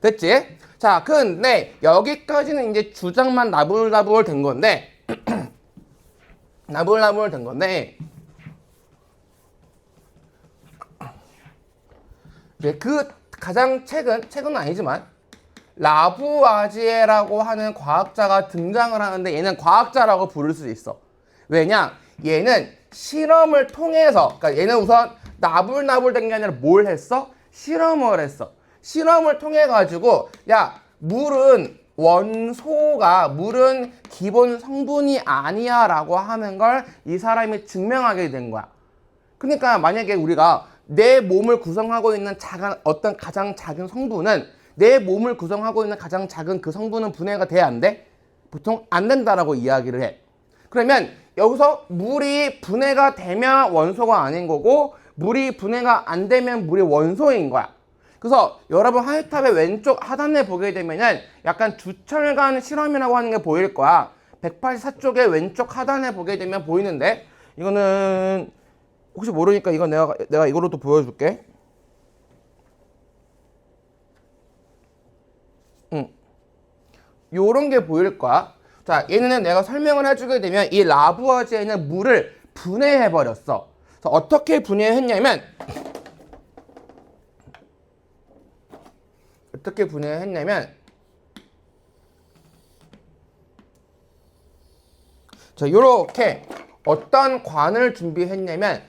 됐지? 자, 근데 여기까지는 이제 주장만 나불나불 된 건데 나불나불 된 건데 그 가장 최근은 아니지만 라부아지에라고 하는 과학자가 등장을 하는데 얘는 과학자라고 부를 수 있어. 왜냐? 얘는 실험을 통해서, 그러니까 얘는 우선 나불나불 된 게 아니라 뭘 했어? 실험을 했어. 실험을 통해 가지고 야, 물은 기본 성분이 아니야 라고 하는 걸 이 사람이 증명하게 된 거야. 그러니까 만약에 우리가 내 몸을 구성하고 있는 어떤 가장 작은 성분은 내 몸을 구성하고 있는 가장 작은 그 성분은 분해가 돼야 안 돼? 보통 안 된다라고 이야기를 해. 그러면 여기서 물이 분해가 되면 원소가 아닌 거고 물이 분해가 안 되면 물이 원소인 거야. 그래서 여러분 하이탑의 왼쪽 하단에 보게 되면은 약간 주철간 실험이라고 하는 게 보일 거야. 184쪽의 왼쪽 하단에 보게 되면 보이는데 이거는 혹시 모르니까 이거 내가 이거로 또 보여줄게. 요런 게 보일 거야. 자, 얘는 내가 설명을 해주게 되면 이 라부아지에는 물을 분해해버렸어. 그래서 어떻게 분해했냐면 자, 요렇게 어떤 관을 준비했냐면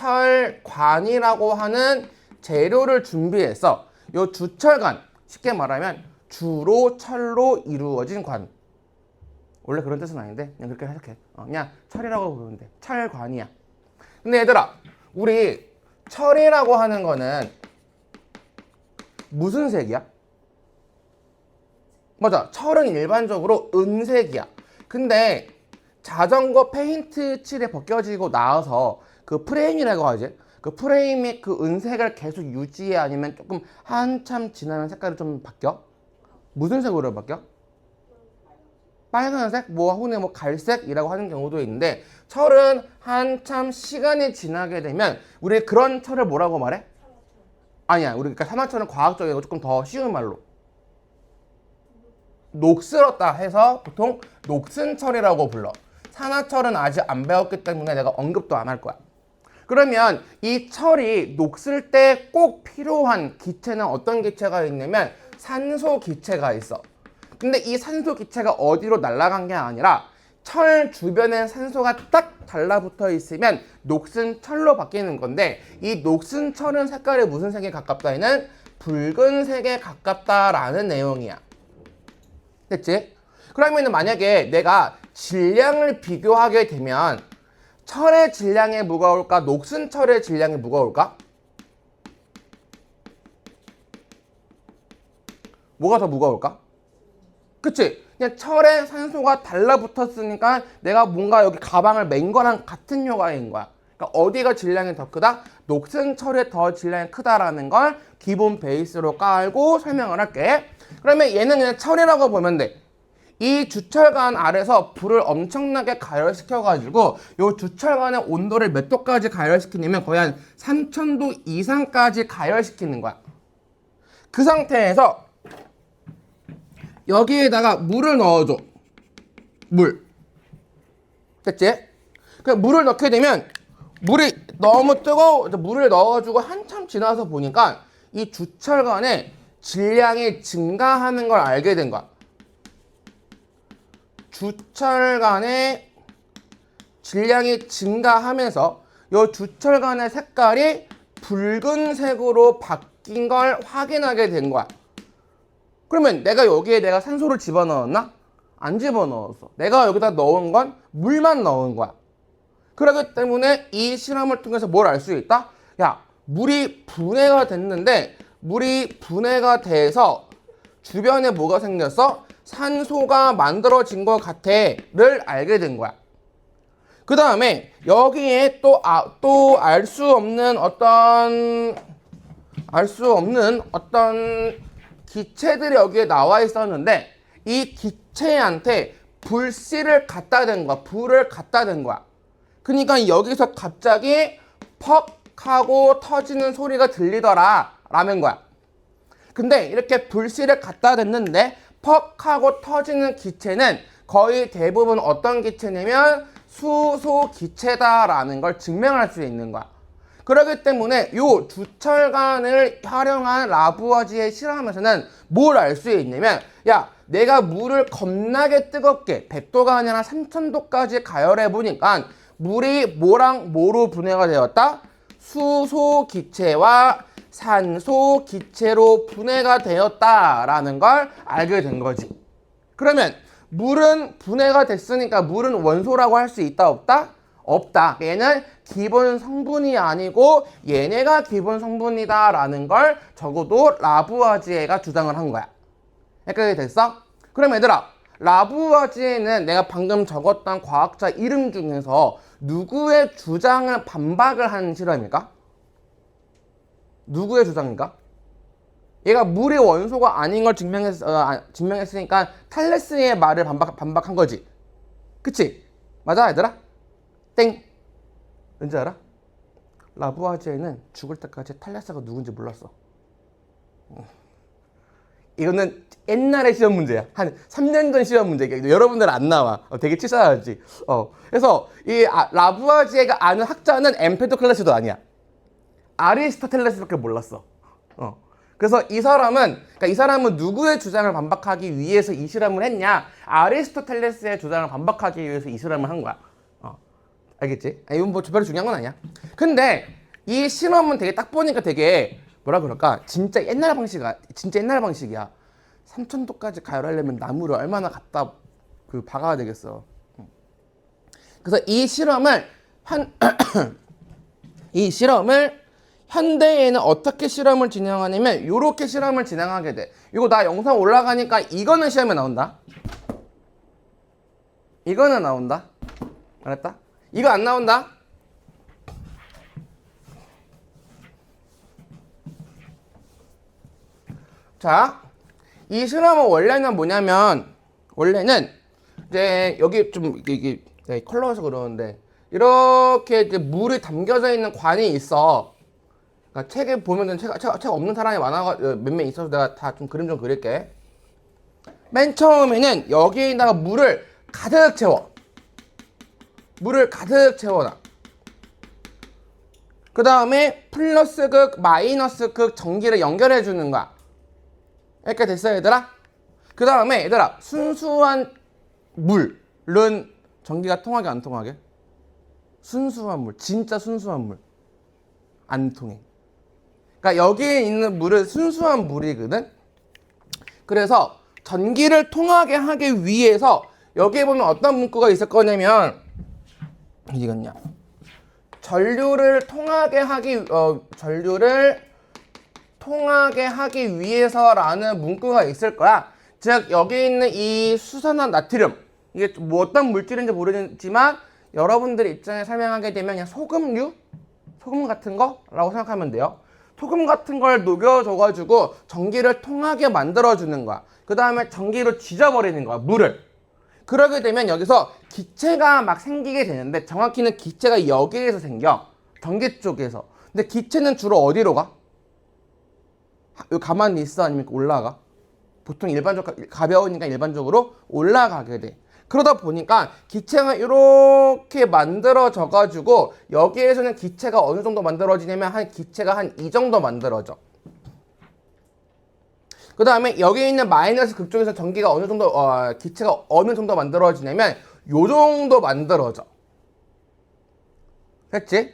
주철관이라고 하는 재료를 준비해서 요 주철관, 쉽게 말하면 주로 철로 이루어진 관. 원래 그런 뜻은 아닌데 그냥 그렇게 해석해. 그냥 철이라고 부르면 돼. 철관이야. 근데 얘들아, 우리 철이라고 하는 거는 무슨 색이야? 맞아, 철은 일반적으로 은색이야. 근데 자전거 페인트 칠에 벗겨지고 나와서 그 프레임이라고 하지, 그 프레임이 그 은색을 계속 유지해? 아니면 조금 한참 지나면 색깔이 좀 바뀌어? 무슨 색으로 바뀌어? 빨간색, 혹은 갈색이라고 하는 경우도 있는데, 철은 한참 시간이 지나게 되면 우리 그런 철을 뭐라고 말해? 아니야, 우리 그러니까 산화철은 과학적이고 조금 더 쉬운 말로 녹슬었다 해서 보통 녹슨철이라고 불러. 산화철은 아직 안 배웠기 때문에 내가 언급도 안 할 거야. 그러면 이 철이 녹슬 때 꼭 필요한 기체는 어떤 기체가 있냐면 산소 기체가 있어. 근데 이 산소 기체가 어디로 날아간 게 아니라 철 주변에 산소가 딱 달라붙어 있으면 녹슨 철로 바뀌는 건데, 이 녹슨 철은 색깔이 무슨 색에 가깝다에는 붉은색에 가깝다라는 내용이야. 됐지? 그러면 만약에 내가 질량을 비교하게 되면 철의 질량이 무거울까? 녹슨 철의 질량이 무거울까? 뭐가 더 무거울까? 그치? 그냥 철에 산소가 달라붙었으니까 내가 뭔가 여기 가방을 맨 거랑 같은 효과인 거야. 그러니까 어디가 질량이 더 크다? 녹슨 철이 더 질량이 크다라는 걸 기본 베이스로 깔고 설명을 할게. 그러면 얘는 그냥 철이라고 보면 돼. 이 주철관 아래서 불을 엄청나게 가열시켜가지고 이 주철관의 온도를 몇 도까지 가열시키냐면 거의 한 3000도 이상까지 가열시키는 거야. 그 상태에서 여기에다가 물을 넣어줘. 물. 됐지? 그냥 물을 넣게 되면 물이 너무 뜨거워. 물을 넣어주고 한참 지나서 보니까 이 주철관의 질량이 증가하는 걸 알게 된 거야. 주철관의 질량이 증가하면서 이 주철관의 색깔이 붉은색으로 바뀐 걸 확인하게 된 거야. 그러면 내가 산소를 집어넣었나? 안 집어넣었어. 내가 여기다 넣은 건 물만 넣은 거야. 그렇기 때문에 이 실험을 통해서 뭘 알 수 있다? 야, 물이 분해가 됐는데 물이 분해가 돼서 주변에 뭐가 생겼어? 산소가 만들어진 것 같아를 알게 된 거야. 그 다음에 여기에 또 알 수 없는 어떤 기체들이 여기에 나와 있었는데 이 기체한테 불씨를 갖다 댄 거야. 불을 갖다 댄 거야. 그러니까 여기서 갑자기 퍽 하고 터지는 소리가 들리더라 라는 거야. 근데 이렇게 불씨를 갖다 댔는데 퍽 하고 터지는 기체는 거의 대부분 어떤 기체냐면 수소 기체다라는 걸 증명할 수 있는 거야. 그렇기 때문에 요 주철관을 활용한 라부아지에 실험에서는 뭘 알 수 있냐면, 야, 내가 물을 겁나게 뜨겁게 100도가 아니라 3000도까지 가열해 보니까 물이 뭐랑 뭐로 분해가 되었다? 수소 기체와 산소 기체로 분해가 되었다라는 걸 알게 된 거지. 그러면 물은 분해가 됐으니까 물은 원소라고 할 수 있다 없다? 없다. 얘는 기본 성분이 아니고 얘네가 기본 성분이다 라는 걸 적어도 라부아지에가 주장을 한 거야. 헷갈리게 됐어? 그럼 얘들아, 라부아지에는 내가 방금 적었던 과학자 이름 중에서 누구의 주장을 반박을 한 실험일까? 누구의 주장인가? 얘가 물이 원소가 아닌 걸 증명했으니까 탈레스의 말을 반박한 거지. 그치? 맞아 얘들아? 땡! 왠지 알아? 라부아지에는 죽을 때까지 탈레스가 누군지 몰랐어. 이거는 옛날의 시험 문제야. 한 3년 전 시험 문제. 여러분들 안 나와. 되게 치사하지. 그래서 이 라부아지에가 아는 학자는 엠페도클레스도 아니야. 아리스토텔레스밖에 몰랐어. 그래서 이 사람은 누구의 주장을 반박하기 위해서 이 실험을 했냐? 아리스토텔레스의 주장을 반박하기 위해서 이 실험을 한 거야. 알겠지? 이건 뭐 별로 중요한 건 아니야. 근데 이 실험은 되게 딱 보니까 되게 뭐라 그럴까? 진짜 옛날 방식이야. 3000도까지 가열하려면 나무를 얼마나 갖다 박아야 되겠어. 그래서 이 실험을 현대에는 어떻게 실험을 진행하냐면 이렇게 실험을 진행하게 돼. 이거 나 영상 올라가니까 이거는 시험에 나온다. 이거는 나온다. 알았다? 이거 안 나온다. 자, 이 실험은 원래는 뭐냐면, 원래는 이제 여기 좀 이게 컬러여서 그러는데 이렇게 이제 물이 담겨져 있는 관이 있어. 그러니까 책에 보면은 책 없는 사람이 몇 명 있어서 내가 다 좀 그림 좀 그릴게. 맨 처음에는 여기에다가 물을 가득 채워. 물을 가득 채워놔. 그 다음에 플러스 극, 마이너스 극 전기를 연결해 주는 거야. 이렇게 됐어요, 얘들아? 그 다음에 얘들아, 순수한 물은 전기가 통하게 안 통하게? 순수한 물, 진짜 순수한 물. 안 통해. 그러니까 여기에 있는 물은 순수한 물이거든? 그래서 전기를 통하게 하기 위해서 여기에 보면 어떤 문구가 있을 거냐면 이거냐. 전류를 통하게 하기 위해서라는 문구가 있을 거야. 즉 여기 있는 이 수산화 나트륨, 이게 뭐 어떤 물질인지 모르지만 여러분들 입장에 설명하게 되면 그냥 소금 같은 거라고 생각하면 돼요. 소금 같은 걸 녹여줘가지고 전기를 통하게 만들어주는 거야. 그 다음에 전기로 지져버리는 거야, 물을. 그러게 되면 여기서 기체가 막 생기게 되는데 정확히는 기체가 여기에서 생겨. 전기 쪽에서. 근데 기체는 주로 어디로 가? 여기 가만히 있어? 아니면 올라가? 보통 가벼우니까 일반적으로 올라가게 돼. 그러다 보니까 기체가 이렇게 만들어져가지고 여기에서는 기체가 어느 정도 만들어지냐면 기체가 한 이 정도 만들어져. 그 다음에 여기 있는 마이너스 극 쪽에서 전기가 어느 정도 기체가 어느 정도 만들어지냐면 요 정도 만들어져. 됐지?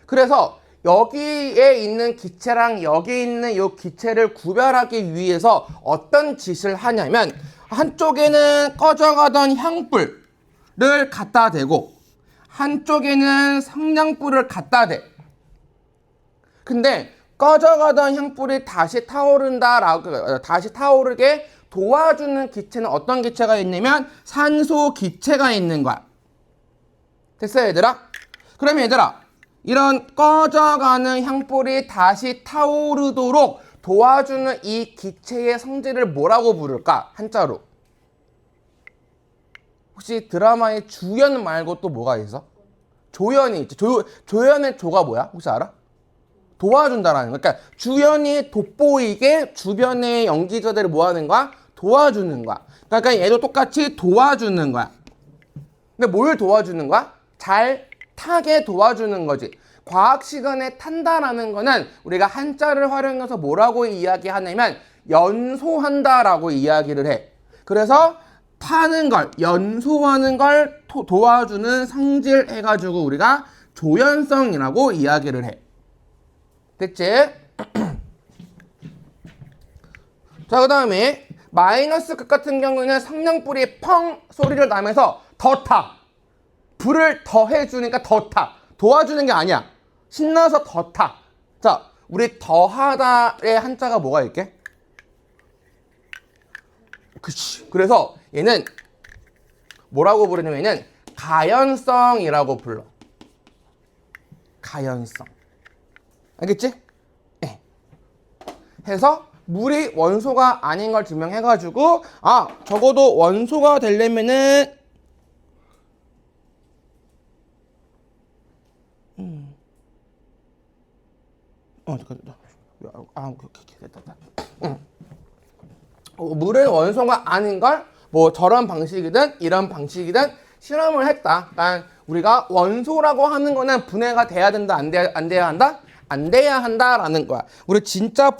그래서 여기에 있는 기체랑 여기 있는 요 기체를 구별하기 위해서 어떤 짓을 하냐면 한쪽에는 꺼져가던 향불을 갖다 대고 한쪽에는 성냥불을 갖다 대. 근데 꺼져가던 향불이 다시 타오르게 도와주는 기체는 어떤 기체가 있냐면 산소 기체가 있는 거야. 됐어요, 얘들아? 그러면 얘들아, 이런 꺼져가는 향불이 다시 타오르도록 도와주는 이 기체의 성질을 뭐라고 부를까? 한자로. 혹시 드라마의 주연 말고 또 뭐가 있어? 조연이 있지. 조연의 조가 뭐야? 혹시 알아? 도와준다라는 거. 그러니까 주연이 돋보이게 주변의 연기자들을 뭐 하는 거야? 도와주는 거야. 그러니까 얘도 똑같이 도와주는 거야. 근데 뭘 도와주는 거야? 잘 타게 도와주는 거지. 과학 시간에 탄다라는 거는 우리가 한자를 활용해서 뭐라고 이야기하냐면 연소한다라고 이야기를 해. 그래서 타는 걸, 연소하는 걸 도와주는 성질 해가지고 우리가 조연성이라고 이야기를 해. 됐지? 자, 그 다음에 마이너스 극 같은 경우에는 성냥불이 펑 소리를 나면서 더 타. 불을 더 해주니까 더 타. 도와주는 게 아니야. 신나서 더 타. 자, 우리 더하다의 한자가 뭐가 있게? 그치. 그래서 얘는 뭐라고 부르냐면 얘는 가연성이라고 불러. 가연성. 알겠지? 네. 해서 물이 원소가 아닌 걸 증명해가지고 적어도 원소가 되려면은 됐다. 물은 원소가 아닌 걸 뭐 저런 방식이든 이런 방식이든 실험을 했다. 그러니까 우리가 원소라고 하는 거는 분해가 돼야 된다, 안 돼야 한다? 안 돼야 한다라는 거야. 우리 진짜